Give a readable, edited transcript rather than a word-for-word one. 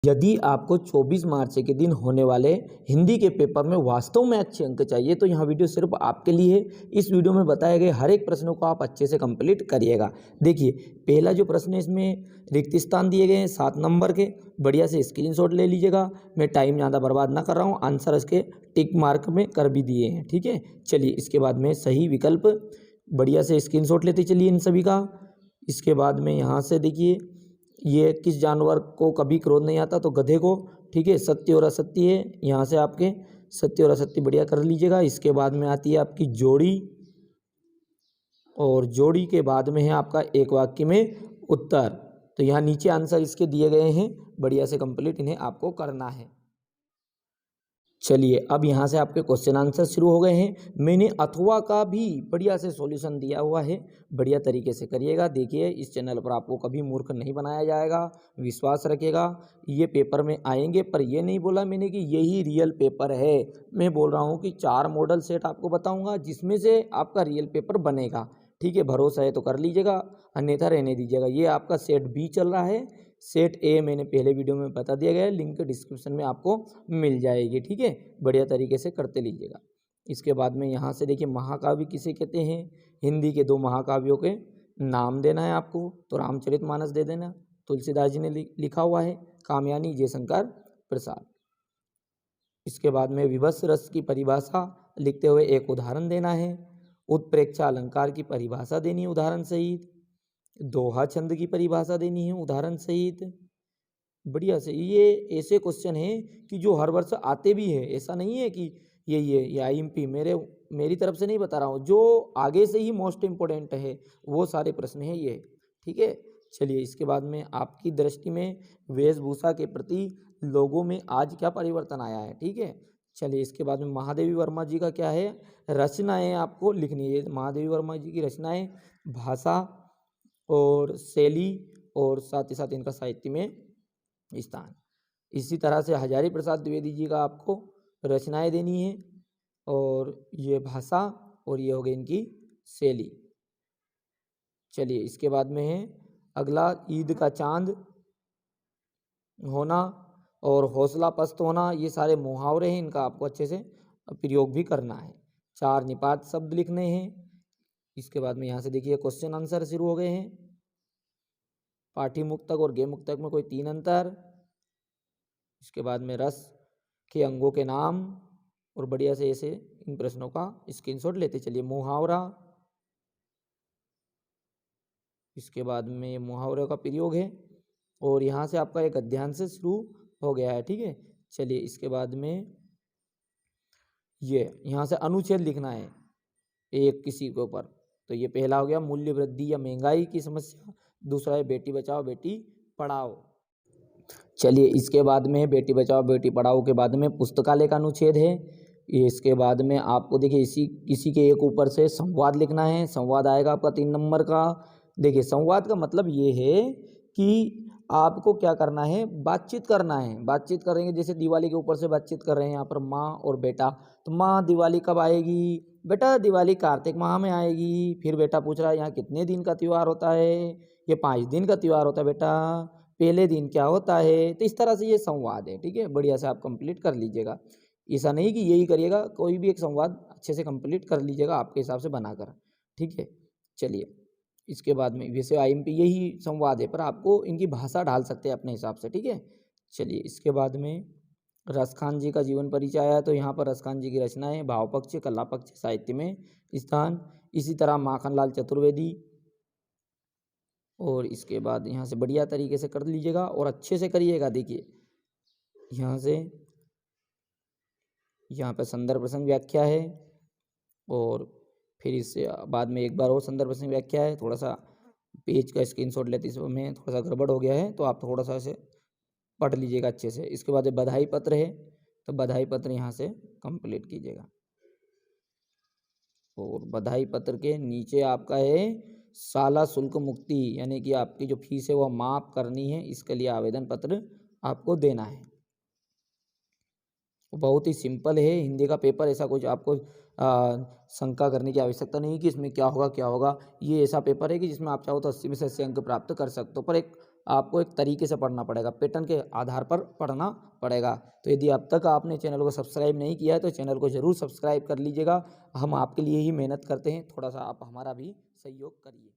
यदि आपको 24 मार्च के दिन होने वाले हिंदी के पेपर में वास्तव में अच्छे अंक चाहिए तो यहाँ वीडियो सिर्फ आपके लिए है। इस वीडियो में बताए गए हर एक प्रश्नों को आप अच्छे से कंप्लीट करिएगा। देखिए, पहला जो प्रश्न है इसमें रिक्त स्थान दिए गए हैं 7 नंबर के, बढ़िया से स्क्रीनशॉट ले लीजिएगा। मैं टाइम ज़्यादा बर्बाद ना कर रहा हूँ, आंसर इसके टिक मार्क में कर भी दिए हैं, ठीक है। चलिए, इसके बाद में सही विकल्प बढ़िया से स्क्रीनशॉट लेते चलिए इन सभी का। इसके बाद में यहाँ से देखिए, ये किस जानवर को कभी क्रोध नहीं आता, तो गधे को, ठीक है। सत्य और असत्य है, यहाँ से आपके सत्य और असत्य बढ़िया कर लीजिएगा। इसके बाद में आती है आपकी जोड़ी, और जोड़ी के बाद में है आपका एक वाक्य में उत्तर। तो यहाँ नीचे आंसर इसके दिए गए हैं, बढ़िया से कंप्लीट इन्हें आपको करना है। चलिए, अब यहाँ से आपके क्वेश्चन आंसर शुरू हो गए हैं। मैंने अथवा का भी बढ़िया से सॉल्यूशन दिया हुआ है, बढ़िया तरीके से करिएगा। देखिए, इस चैनल पर आपको कभी मूर्ख नहीं बनाया जाएगा, विश्वास रखिएगा। ये पेपर में आएंगे, पर ये नहीं बोला मैंने कि यही रियल पेपर है। मैं बोल रहा हूँ कि 4 मॉडल सेट आपको बताऊँगा जिसमें से आपका रियल पेपर बनेगा, ठीक है। भरोसा है तो कर लीजिएगा, अन्यथा रहने दीजिएगा। ये आपका सेट बी चल रहा है, सेट ए मैंने पहले वीडियो में बता दिया गया है, लिंक डिस्क्रिप्शन में आपको मिल जाएगी, ठीक है। बढ़िया तरीके से करते लीजिएगा। इसके बाद में यहाँ से देखिए, महाकाव्य किसे कहते हैं, हिंदी के 2 महाकाव्यों के नाम देना है आपको। तो रामचरितमानस दे देना, तुलसीदास जी ने लिखा हुआ है, कामयानी जयशंकर प्रसाद। इसके बाद में विभत्स रस की परिभाषा लिखते हुए एक उदाहरण देना है। उत्प्रेक्षा अलंकार की परिभाषा देनी है उदाहरण सहित। दोहा छंद की परिभाषा देनी है उदाहरण सहित। बढ़िया से, ये ऐसे क्वेश्चन हैं कि जो हर वर्ष आते भी हैं, ऐसा नहीं है कि ये आईएमपी मेरी तरफ से नहीं बता रहा हूँ, जो आगे से ही मोस्ट इम्पोर्टेंट है वो सारे प्रश्न हैं ये, ठीक है। चलिए, इसके बाद में आपकी दृष्टि में वेशभूषा के प्रति लोगों में आज क्या परिवर्तन आया है, ठीक है। चलिए, इसके बाद में महादेवी वर्मा जी का क्या है, रचनाएं आपको लिखनी है। महादेवी वर्मा जी की रचनाएं, भाषा और शैली, और साथ ही साथ इनका साहित्य में स्थान। इसी तरह से हजारी प्रसाद द्विवेदी जी का आपको रचनाएं देनी है, और ये भाषा, और ये हो गई इनकी शैली। चलिए, इसके बाद में है अगला, ईद का चांद होना और हौसला पस्त होना, ये सारे मुहावरे हैं, इनका आपको अच्छे से प्रयोग भी करना है। 4 निपात शब्द लिखने हैं। इसके बाद में यहाँ से देखिए क्वेश्चन आंसर शुरू हो गए हैं। पाठी मुक्तक और गे मुक्तक में कोई 3 अंतर। इसके बाद में रस के अंगों के नाम, और बढ़िया से ऐसे इन प्रश्नों का स्क्रीनशॉट लेते चलिए। मुहावरा, इसके बाद में मुहावरे का प्रयोग है, और यहाँ से आपका एक अध्ययन से शुरू हो गया है, ठीक है। चलिए, इसके बाद में ये यहाँ से अनुच्छेद लिखना है एक किसी के ऊपर। तो ये पहला हो गया, मूल्य वृद्धि या महंगाई की समस्या। दूसरा है बेटी बचाओ बेटी पढ़ाओ। चलिए, इसके बाद में बेटी बचाओ बेटी पढ़ाओ के बाद में पुस्तकालय का अनुच्छेद है। इसके बाद में आपको देखिए इसी के एक ऊपर से संवाद लिखना है। संवाद आएगा आपका 3 नंबर का। देखिए, संवाद का मतलब ये है कि आपको क्या करना है, बातचीत करना है। बातचीत करेंगे, जैसे दिवाली के ऊपर से बातचीत कर रहे हैं यहाँ पर माँ और बेटा। तो माँ, दिवाली कब आएगी? बेटा, दिवाली कार्तिक माह में आएगी। फिर बेटा पूछ रहा है यहाँ कितने दिन का त्यौहार होता है? ये 5 दिन का त्यौहार होता है बेटा। पहले दिन क्या होता है? तो इस तरह से ये संवाद है, ठीक है। बढ़िया से आप कंप्लीट कर लीजिएगा। ऐसा नहीं कि यही करिएगा, कोई भी एक संवाद अच्छे से कंप्लीट कर लीजिएगा आपके हिसाब से बनाकर, ठीक है। चलिए, इसके बाद में वैसे आईएमपी यही संवाद है, पर आपको इनकी भाषा ढाल सकते हैं अपने हिसाब से, ठीक है। चलिए, इसके बाद में रसखान जी का जीवन परिचय आया, तो यहाँ पर रसखान जी की रचनाएं, भाव पक्ष, कला पक्ष, साहित्य में स्थान। इसी तरह माखनलाल चतुर्वेदी, और इसके बाद यहाँ से बढ़िया तरीके से कर लीजिएगा और अच्छे से करिएगा। देखिए, यहाँ से यहाँ पर संदर्भ प्रसंग व्याख्या है, और फिर इससे बाद में एक बार और संदर्भ प्रसंग व्याख्या है। थोड़ा सा पेज का स्क्रीनशॉट लेते इसमें थोड़ा सा गड़बड़ हो गया है, तो आप थोड़ा सा ऐसे पढ़ लीजिएगा अच्छे से। इसके बाद बधाई पत्र है, तो बधाई पत्र यहाँ से कंप्लीट कीजिएगा। और बधाई पत्र के नीचे आपका है शाला शुल्क मुक्ति, यानी कि आपकी जो फीस है वो माफ करनी है, इसके लिए आवेदन पत्र आपको देना है। बहुत ही सिंपल है हिंदी का पेपर, ऐसा कुछ आपको शंका करने की आवश्यकता नहीं कि इसमें क्या होगा क्या होगा। ये ऐसा पेपर है कि जिसमें आप चाहो तो 80 में से 80 अंक प्राप्त कर सकते हो, पर एक आपको एक तरीके से पढ़ना पड़ेगा, पैटर्न के आधार पर पढ़ना पड़ेगा। तो यदि अब तक आपने चैनल को सब्सक्राइब नहीं किया है तो चैनल को ज़रूर सब्सक्राइब कर लीजिएगा। हम आपके लिए ही मेहनत करते हैं, थोड़ा सा आप हमारा भी सहयोग करिए।